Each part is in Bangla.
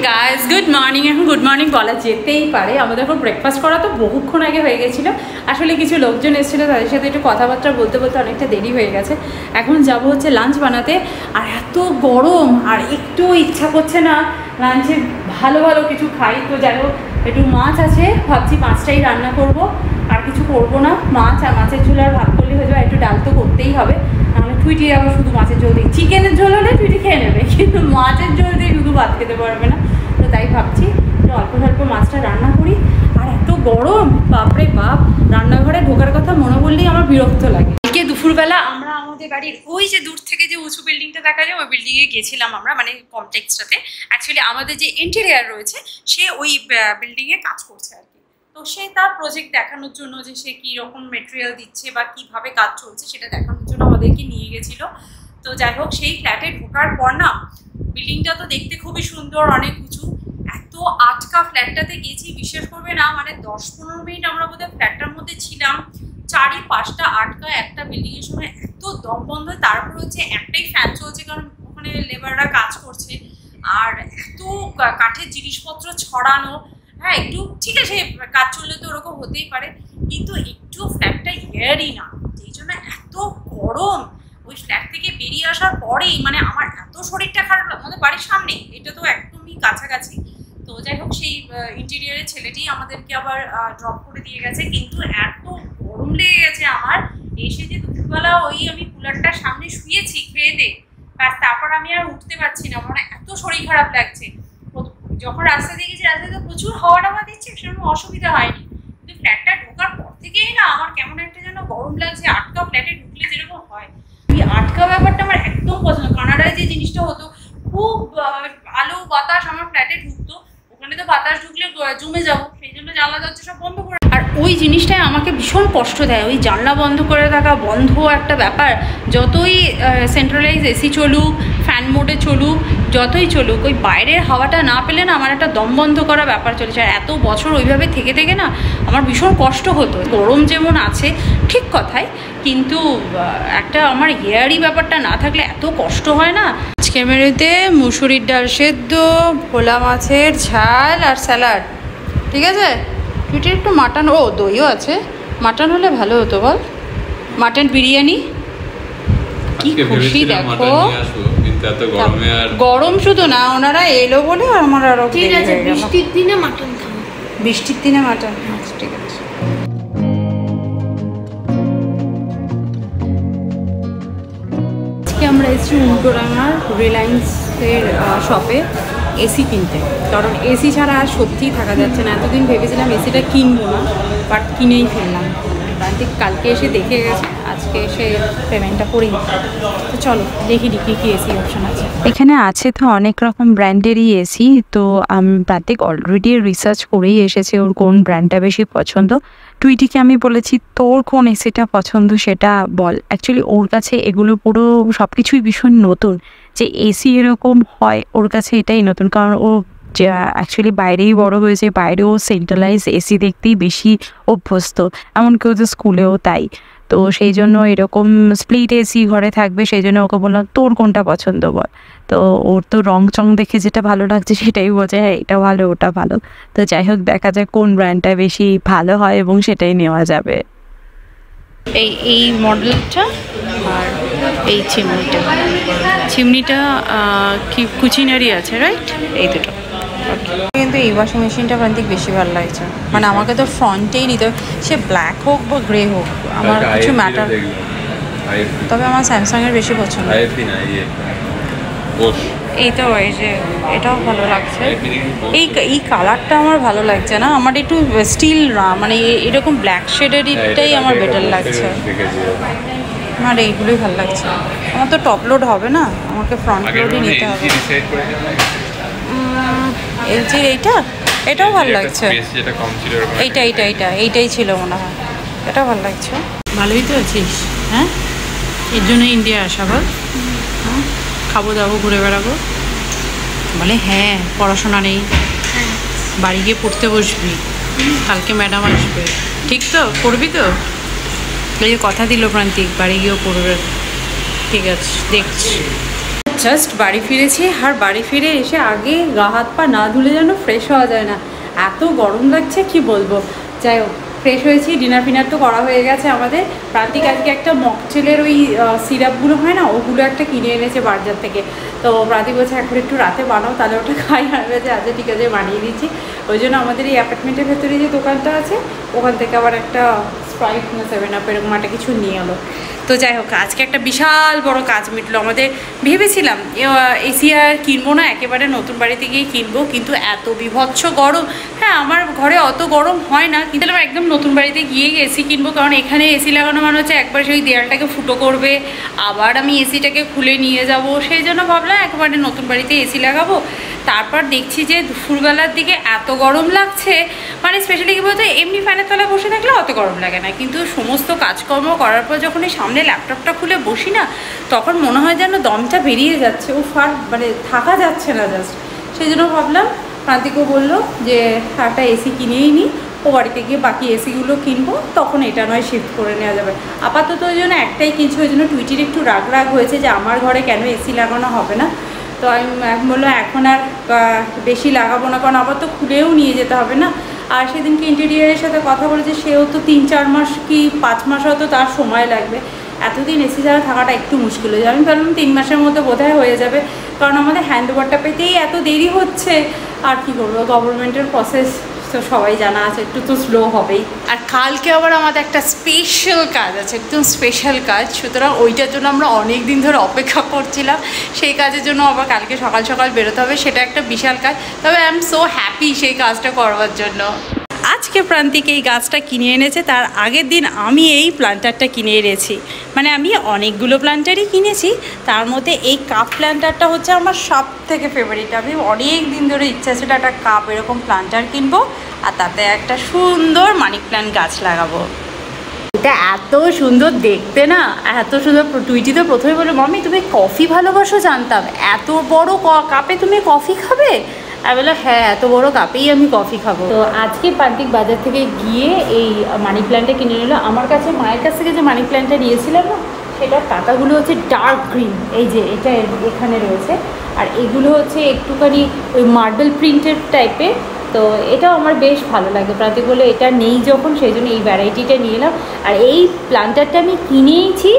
Guys, good morning. এখন গুড মর্নিং বলা যেতেই পারে, আমাদের এখন ব্রেকফাস্ট করা তো বহুক্ষণ আগে হয়ে গেছিলো। আসলে কিছু লোকজন এসেছিলো, তাদের সাথে একটু কথাবার্তা বলতে বলতে অনেকটা দেরি হয়ে গেছে। এখন যাব হচ্ছে লাঞ্চ বানাতে। আর এত গরম, আর একটু ইচ্ছা করছে না লাঞ্চে ভালো ভালো কিছু খাই। তো যাই হোক, একটু মাছ আছে, ভাবছি মাছটাই রান্না করব, আর কিছু করবো না। মাছ আর মাছের ঝোল আর ভাত করলে হয়ে যাবে। একটু ডাল তো করতেই হবে, নাহলে টুইটি আবার শুধু মাছের ঝোল দিই। চিকেনের ঝোল হলে টুইটি খেয়ে নেবে, কিন্তু মাছের ঝোল দিয়ে শুধু ভাত খেতে পারবে না। তো তাই ভাবছি অল্প স্বল্প মাছটা রান্না করি। আর এত গরম, বাপরে বাপ, রান্নাঘরে ঢোকার কথা মনে বললেই আমার বিরক্ত লাগে। আজকে দুপুরবেলা আমরা আমাদের বাড়ির ওই যে দূর থেকে যে উঁচু বিল্ডিংটা দেখা যায়, ওই বিল্ডিংয়ে গেছিলাম আমরা, মানে কমপ্লেক্সটাতে। অ্যাকচুয়ালি আমাদের যে ইন্টেরিয়ার রয়েছে, সে ওই বিল্ডিংয়ে কাজ করছে আর কি। তো সে তার প্রজেক্ট দেখানোর জন্য যে সে কীরকম মেটেরিয়াল দিচ্ছে বা কীভাবে কাজ চলছে সেটা দেখানোর জন্য আমাদেরকে নিয়ে গেছিলো। তো যাই হোক, সেই ফ্ল্যাটে ঢোকার পর না, বিল্ডিংটা তো দেখতে খুবই সুন্দর, অনেক উঁচু। এত আটকা ফ্ল্যাটটাতে গেছি, বিশ্বাস করবে না, মানে 10-15 মিনিট আমরা বোধহয় ফ্ল্যাটটার মধ্যে ছিলাম। চারিপাশটা আটকা, একটা বিল্ডিংয়ের সময় এত দম বন্ধ। তারপর হচ্ছে একটাই ফ্যান চলছে, কারণ ওখানে লেবাররা কাজ করছে। আর এত কাঠের জিনিসপত্র ছড়ানো। হ্যাঁ, একটু ঠিক আছে, কাজ চললে তো ওরকম হতেই পারে, কিন্তু একটু ফ্ল্যাটটা এয়ারই না, যেই জন্য এত গরম। ওই ফ্ল্যাট থেকে বেরিয়ে আসার পরেই মানে আমার এত শরীরটা খারাপ। আমাদের বাড়ির সামনে, এটা তো একদমই কাছাকাছি। তো যাই হোক, সেই ইন্টেরিয়ারের ছেলেটি আমাদেরকে আবার ড্রপ করে দিয়ে গেছে, কিন্তু এত গরম লেগে গেছে আমার। এসে যে দুপুরবেলা ওই আমি কুলারটার সামনে শুয়েছি খেয়ে দে, ব্যাস, তারপর আমি আর উঠতে পারছি না, মানে এত শরীর খারাপ লাগছে। যখন রাস্তা দিয়ে গেছি, রাস্তায় তো প্রচুর হাওয়া টাওয়া দিচ্ছে, সেরকম অসুবিধা হয়নি, কিন্তু ফ্ল্যাটটা ঢোকার পর থেকেই না আমার কেমন একটা যেন গরম লাগছে। আটকা ফ্ল্যাটে ঢুকলে যেরকম হয়, এই আটকা ব্যাপারটা আমার একদম পছন্দ। কানাডায় যে জিনিসটা হতো, খুব আলো বাতাস আমার ফ্ল্যাটে ঢুকতো, ওখানে তো বাতাস ঢুকলে জমে যাবো, সেই জন্য জানলা দরজা সব বন্ধ করে। আর ওই জিনিসটাই আমাকে ভীষণ কষ্ট দেয়, ওই জানলা বন্ধ করে থাকা, বন্ধ একটা ব্যাপার। যতই সেন্ট্রালাইজ এসি চলুক, ফ্যান মোডে চলুক, যতই চলুক, ওই বাইরের হাওয়াটা না পেলে না আমার একটা দম বন্ধ করা ব্যাপার চলেছে। আর এত বছর ওইভাবে থেকে থেকে না আমার ভীষণ কষ্ট হতো। গরম যেমন আছে ঠিক কথাই, কিন্তু একটা আমার হেয়ারি ব্যাপারটা না থাকলে এত কষ্ট হয় না। আজকে মেনুতে মুসুরির ডাল সেদ্ধ, ভোলা মাছের ঝাল আর স্যালাড, ঠিক আছে। টুইটি একটু মাটন, ও দইও আছে, মাটন হলে ভালো হতো বল। মাটন বিরিয়ানি, কি খুশি দেখো। গরম শুধু না, ওনারা এলো বলে আমার আরো ঠিক আছে। বৃষ্টির দিনে মাটন খাবো, বৃষ্টির দিনে মাটন, আচ্ছা ঠিক আছে। আজকে আমরা এসেছি উল্টোডাঙার রিলায়েন্সের শপে এসি কিনতে, কারণ এসি ছাড়া আর সত্যিই থাকা যাচ্ছে না। এতদিন ভেবেছিলাম এসিটা কিনবো না, বাট কিনেই ফেললাম। প্রান্তিক কালকে এসে দেখে গেছে, আজকে এসে পেমেন্টটা করেই। তো চলো দেখি কী কী এসি অপশান আছে। এখানে আছে তো অনেক রকম ব্র্যান্ডেরই এসি। তো প্রান্তিক অলরেডি রিসার্চ করেই এসেছে ওর কোন ব্র্যান্ডটা বেশি পছন্দ। টুইটিকে আমি বলেছি তোর কোন এসিটা পছন্দ সেটা বল। অ্যাকচুয়ালি ওর কাছে এগুলো পুরো সব কিছুই ভীষণ নতুন, যে এসি এরকম হয় ওর কাছে এটাই নতুন। কারণ ও যে অ্যাকচুয়ালি বাইরেই বড় হয়েছে, বাইরেও সেন্ট্রালাইজ এসি দেখতেই বেশি অভ্যস্ত, এমনকি ওদের স্কুলেও তাই। তো সেই জন্য এরকম স্প্লিট এসি ঘরে থাকবে, সেই জন্য ওকে বললাম তোর কোনটা পছন্দ বল। তো ওর তো রং চং দেখে যেটা ভালো লাগছে সেটাই বোঝে, হ্যাঁ এটা ভালো ওটা ভালো। তো যাই হোক, দেখা যায় কোন ব্র্যান্ডটা বেশি ভালো হয় এবং সেটাই নেওয়া যাবে। এই মডেলটা আর এই চিমনিটা কি কুচিনারি আছে, রাইট? এই দুটো। কিন্তু এই ওয়াশিং মেশিনটা প্রান্তিক বেশি ভালো লাগছে, মানে আমাকে তো ফ্রন্টেই নিতে, সে ব্ল্যাক হোক বা গ্রে হোক, আমার কিছু ম্যাটার। তবে আমার স্যামসাংয়ের বেশি পছন্দ। এই তো, এই যে এটাও ভালো লাগছে। এই কালারটা আমার ভালো লাগছে না, আমার একটু স্টিল মানে এরকম ব্ল্যাক শেডেরটাই আমার বেটার লাগছে। আমার এইগুলোই ভালো লাগছে। আমার তো টপ লোড হবে না, আমাকে ফ্রন্ট লোডই নিতে হবে। এলজির এটাও ভালো লাগছে। এইটাই ছিল মনে হয়, এটাও ভালো লাগছে। ভালোই তো আছিস? হ্যাঁ, এর জন্য ইন্ডিয়া আসা বল। হ্যাঁ, খাবো দাবো, ঘুরে বেড়াবো। বলে হ্যাঁ, পড়াশোনা নেই, বাড়ি গিয়ে পড়তে বসবি, কালকে ম্যাডাম আসবে, ঠিক তো? পড়বি তো? এই যে কথা দিল প্রান্তিক, বাড়ি গিয়েও পড়বে। ঠিক আছে, দেখছি। জাস্ট বাড়ি ফিরেছি, আর বাড়ি ফিরে এসে আগে গা হাত পা না ধুলে যেন ফ্রেশ হওয়া যায় না, এত গরম লাগছে কি বলবো। যাই হোক, ফ্রেশ হয়েছি, ডিনার ফিনার তো করা হয়ে গেছে আমাদের। প্রান্তিক আজকে একটা মকটেলের ওই সিরাপগুলো হয় না, ওগুলো একটা কিনে এনেছে বাজার থেকে। তো প্রান্তিক বলছে এখন একটু রাতে বানাও, তাহলে ওটা খাই। আর বলছে আচ্ছা ঠিক আছে বানিয়ে দিচ্ছি। ওই জন্য আমাদের এই অ্যাপার্টমেন্টের ভেতরে যে দোকানটা আছে ওখান থেকে আবার একটা স্প্রাইট না 7 আপ এরকম একটা কিছু নিয়ে এলো। তো যাই হোক, আজকে একটা বিশাল বড় কাজ মিটলো আমাদের। ভেবেছিলাম এসি আর কিনবো না, একেবারে নতুন বাড়িতে গিয়ে কিনবো, কিন্তু এত বিভৎস গরম। হ্যাঁ, আমার ঘরে অত গরম হয় না, কিন্তু আমি একদম নতুন বাড়িতে গিয়ে এসি কিনবো, কারণ এখানে এসি লাগানো মানে হচ্ছে একবার সেই দেয়ালটাকে ফুটো করবে, আবার আমি এসিটাকে খুলে নিয়ে যাব। সেই জন্য ভাবলাম একবারে নতুন বাড়িতে এসি লাগাবো। তারপর দেখছি যে দুপুরবেলার দিকে এত গরম লাগছে, মানে স্পেশালি কী বলতে এমনি ফ্যানের তলায় বসে থাকলে অত গরম লাগে না, কিন্তু সমস্ত কাজকর্ম করার পর যখন এই সামনে ল্যাপটপটা খুলে বসি না, তখন মনে হয় যেন দমটা বেরিয়ে যাচ্ছে, ও ফার মানে থাকা যাচ্ছে না জাস্ট। সেই জন্য ভাবলাম, প্রান্তিকও বললো যে একটা এসি কিনেই নিই, ও বাড়িতে গিয়ে বাকি এসিগুলো কিনবো, তখন এটা নয় শিফট করে নেওয়া যাবে। আপাতত ওই জন্য একটাই কিনছি, ওই জন্য টুইটির একটু রাগ হয়েছে যে আমার ঘরে কেন এসি লাগানো হবে না। তো আমি বললো এখন আর বেশি লাগাবো না, কারণ আবার তো খুলেও নিয়ে যেতে হবে না। আর সেদিনকে ইন্টেরিয়ারের সাথে কথা বলেছে, সেও তো 3-4 মাস কি 5 মাস হয়তো তার সময় লাগবে। এতদিন এসি ছাড়া থাকাটা একটু মুশকিল হয়ে যাবে। আমি ভাবলাম 3 মাসের মধ্যে বোধহয় হয়ে যাবে, কারণ আমাদের হ্যান্ড ওভারটা পেতেই এত দেরি হচ্ছে। আর কি করবো, গভর্নমেন্টের প্রসেস তো সবাই জানা আছে, একটু তো স্লো হবেই। আর কালকে আবার আমাদের একটা স্পেশাল কাজ আছে, একদম স্পেশাল কাজ, সুতরাং ওইটার জন্য আমরা অনেক দিন ধরে অপেক্ষা করছিলাম। সেই কাজের জন্য আবার কালকে সকাল সকাল বেরোতে হবে, সেটা একটা বিশাল কাজ। তবে আই এম সো হ্যাপি সেই কাজটা করবার জন্য। আজকে প্রান্তিক এই গাছটা কিনে এনেছে, তার আগের দিন আমি এই প্ল্যান্টারটা কিনে এনেছি। মানে আমি অনেকগুলো প্ল্যান্টারই কিনেছি, তার মধ্যে এই কাপ প্ল্যান্টারটা হচ্ছে আমার সব থেকে ফেভারিট। আমি অনেক দিন ধরে ইচ্ছা ছিল একটা কাপ এরকম প্ল্যান্টার কিনবো, আর তাতে একটা সুন্দর মানি প্ল্যান্ট গাছ লাগাবো। এটা এত সুন্দর দেখতে না, এত সুন্দর। টুইটি তো প্রথমে বলে মাম্মি তুমি কফি ভালোবাসো, জানতাম এত বড় কাপে তুমি কফি খাবে। আমি বললাম হ্যাঁ, এত বড় কাপেই আমি কফি খাবো। তো আজকে প্রান্তিক বাজার থেকে গিয়ে এই মানি প্ল্যান্টটা কিনে নিল। আমার কাছে মায়ের কাছ থেকে যে মানি প্ল্যান্টটা নিয়েছিলাম না, সেটার পাতাগুলো হচ্ছে ডার্ক গ্রিন, এই যে এটা এখানে রয়েছে। আর এগুলো হচ্ছে একটুখানি ওই মার্বেল প্রিন্টের টাইপের। তো এটাও আমার বেশ ভালো লাগে। প্রান্তিক বলে এটা নেই যখন, সেই জন্য এই ভ্যারাইটিটা নিয়ে এলাম। আর এই প্ল্যান্টারটা আমি কিনেইছি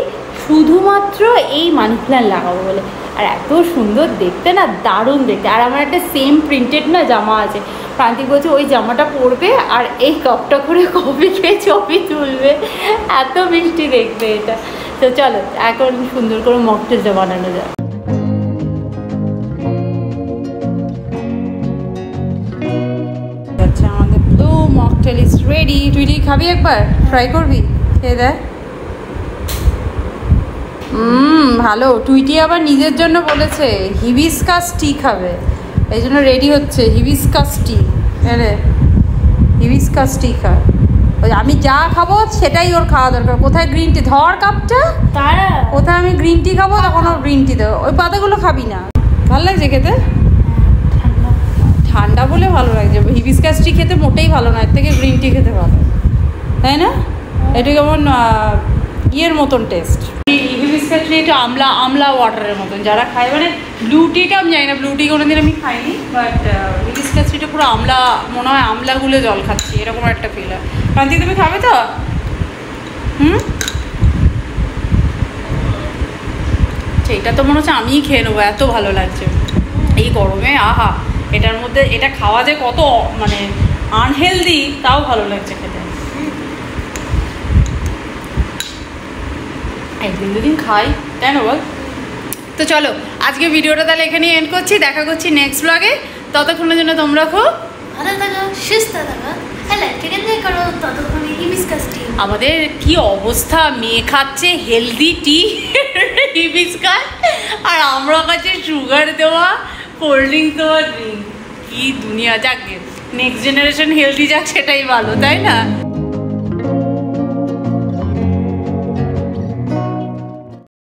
শুধুমাত্র এই মানি প্ল্যান্ট লাগাবো বলে। আর এত সুন্দর দেখতে না, দারুণ দেখতে। আর আমার একটা সেম প্রিন্টেড না জামা আছে, প্রান্তিক বলছে ওই জামাটা পরবে আর এই কাপটা করে কফি খেয়ে ছবি তুলবে, এত মিষ্টি দেখবে এটা। তো চলো এখন সুন্দর করে মকটেলটা বানানো যায়। আচ্ছা, আমাদের ব্লু মকটেল ইজ রেডি। তুই খাবি একবার, ট্রাই করবি, খেয়ে দেয়। ভালো। টুইটি আবার নিজের জন্য বলেছে হিবিস্কাস টি খাবে, এই জন্য রেডি হচ্ছে হিবিস্কাস টি। রে হিবিস্কাস টি খা, আমি যা খাবো সেটাই ওর খাওয়া দরকার। কোথায় গ্রিন টি, ধর কাপটা, কোথায় আমি গ্রিন টি খাবো তখন ওর গ্রিন টি দেবো। ওই পাতাগুলো খাবি না। ভালো লাগছে খেতে, ঠান্ডা বলে ভালো লাগছে। হিবিস্কাস টি খেতে মোটেই ভালো না, এর থেকে গ্রিন টি খেতে ভালো, তাই না? এটা কেমন ইয়ের মতন টেস্ট, হিবিস্কাস টি একটু আমলা আমলা ওয়াটারের মতন। যারা খায়, মানে ব্লু টিটা আমি জানি না, ব্লু টি কোনোদিন আমি খাইনি, বাট হিবিস্কাস টিটা পুরো আমলা, মনে হয় আমলা গুলে জল খাচ্ছি এরকম একটা ফিল হয়। প্রান্তি তুমি খাবে তো? সেইটা তো মনে হচ্ছে আমিই খেয়ে নেবো, এত ভালো লাগছে এই গরমে। আহা, এটার মধ্যে এটা খাওয়া যে কত মানে আনহেলদি, তাও ভালো লাগছে খেতে। একদিন দুদিন খাই, তাই না বল? তো চলো আজকে ভিডিওটা তাহলে এখানেই এন্ড করছি, দেখা করছি নেক্সট ব্লগে। ততক্ষণের জন্য তোমরা খুব ভালো থাকো, সুস্থ থাকো, করো ততক্ষণে হিবিস্কাস টি। আমাদের কি অবস্থা, মেয়ে খাচ্ছে হেলদি টি হিবিস্কাস, আর আমরা কাছে সুগার দেওয়া কোল্ড ড্রিঙ্ক দেওয়া ড্রিঙ্ক। কি দুনিয়া! যাক, নেক্সট জেনারেশন হেলদি যাক, সেটাই ভালো, তাই না?